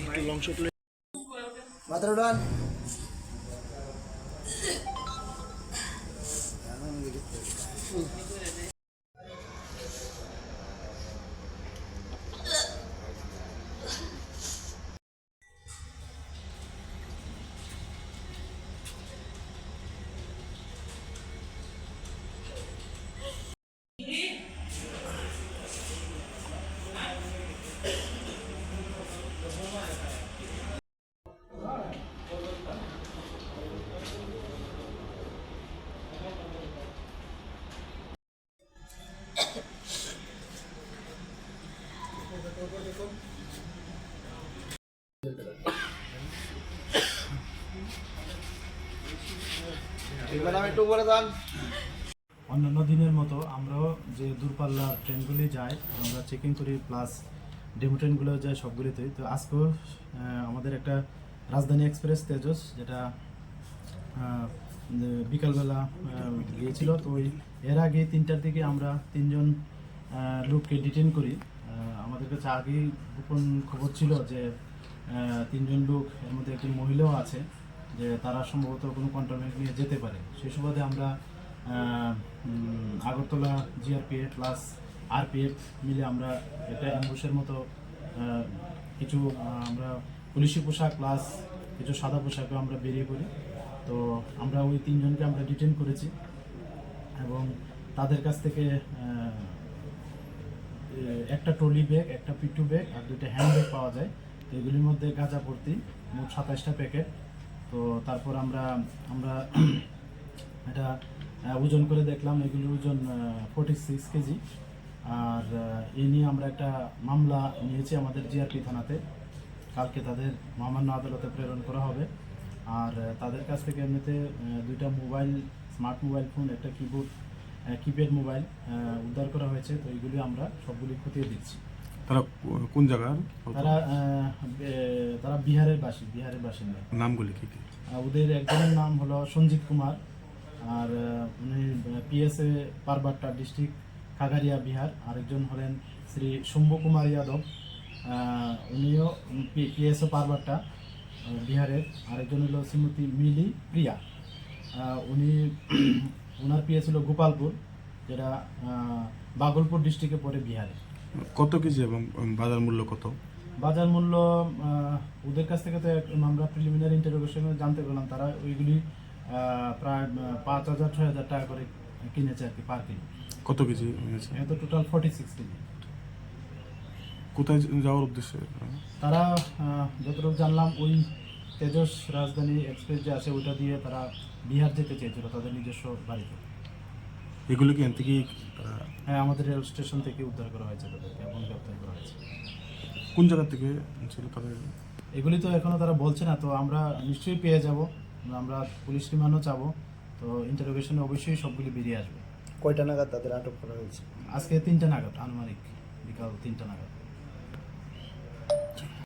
একটু long shot মাথার উড়ান একটু উপরে যান। অন্যান্য দিনের মতো আমরাও যে দূরপাল্লা ট্রেনগুলি যায় আমরা চেকিং করি, প্লাস ডেমো ট্রেনগুলো যায় সবগুলিতেই। তো আজকেও আমাদের একটা রাজধানী এক্সপ্রেস তেজস যেটা বিকালবেলা গিয়েছিল, তো এর আগে 3টার দিকে আমরা 3জন লোককে ডিটেন করি। আমাদের কাছে আগেই গোপন খবর ছিল যে 3জন লোক, এর মধ্যে একটি মহিলাও আছে, যে তারা সম্ভবত কোনো কন্ট্রোলমেন্ট নিয়ে যেতে পারে। সেই সুবাদে আমরা আগরতলা জিআরপিএফ প্লাস আরপিএফ মিলে আমরা একটা অ্যাম্বুশের মতো কিছু আমরা পুলিশি পোশাক প্লাস কিছু সাদা পোশাকও আমরা বেরিয়ে পড়ি। তো আমরা ওই 3জনকে আমরা ডিটেন করেছি এবং তাদের কাছ থেকে একটা ট্রলি ব্যাগ, একটা পিটু ব্যাগ আর 2টা হ্যান্ড ব্যাগ পাওয়া যায়। তো এগুলির মধ্যে গাঁজা ভর্তি মোট 27টা প্যাকেট। তো তারপর আমরা এটা ওজন করে দেখলাম, এগুলির ওজন 46 কেজি। আর এ নিয়ে আমরা একটা মামলা নিয়েছি আমাদের জিআরপি থানাতে। কালকে তাদের মহামান্য আদালতে প্রেরণ করা হবে। আর তাদের কাছ থেকে এমনিতে 2টা মোবাইল, স্মার্ট মোবাইল ফোন, একটা কিপ্যাড মোবাইল উদ্ধার করা হয়েছে। তো এইগুলি আমরা সবগুলি খতিয়ে দিচ্ছি। তারা কোন জায়গার? তারা বিহারের বাসিন্দা। নামগুলি কি কি? ওদের একজনের নাম হলো সঞ্জিত কুমার, আর উনি পিএসএ পারবাট্টা ডিস্ট্রিক্ট খাগারিয়া বিহার। আরেকজন হলেন শ্রী শম্ভু কুমার যাদব, উনিও পিএসএ পারবাট্টা বিহারের। আরেকজন হলো শ্রীমতী মিলি প্রিয়া, উনি ওনার পিএস হলো গোপালপুর, যেটা বাগলপুর ডিস্ট্রিক্টে পড়ে বিহারে। কত কেজি এবং বাজার মূল্য কত? বাজার মূল্য ওদের কাছ থেকে তো আমরা প্রিলিমিনারি ইন্টারোগেশনে জানতে পারলাম, তারা ওইগুলি প্রায় 5,000-6,000 টাকা করে কিনেছে আর কি পার কেজি। কত কেজি কিনেছে? তো টোটাল 46 কেজি। কোথায় যাওয়ার উদ্দেশ্যে? তারা যতটুকু জানলাম ওই তেজস রাজধানী এক্সপ্রেস যে আছে ওইটা দিয়ে তারা বিহার যেতে চেয়েছিল তাদের নিজস্ব বাড়িতে। এগুলো কি এখান থেকে? হ্যাঁ, আমাদের রেল স্টেশন থেকে উদ্ধার করা হয়েছে তাদেরকে এবং গ্রেপ্তার করা হয়েছে। কোন জায়গা থেকে ছিল তাদের? এগুলি তো এখনও তারা বলছে না, তো আমরা নিশ্চয়ই পেয়ে যাব। আমরা পুলিশ রিমান্ডও চাবো, তো ইন্টারোগেশনে অবশ্যই সবগুলি বেরিয়ে আসবে। কয়টা নাগাদ তাদের আটক করা হয়েছে? আজকে 3টা নাগাদ, আনুমানিক বিকাল 3টা নাগাদ।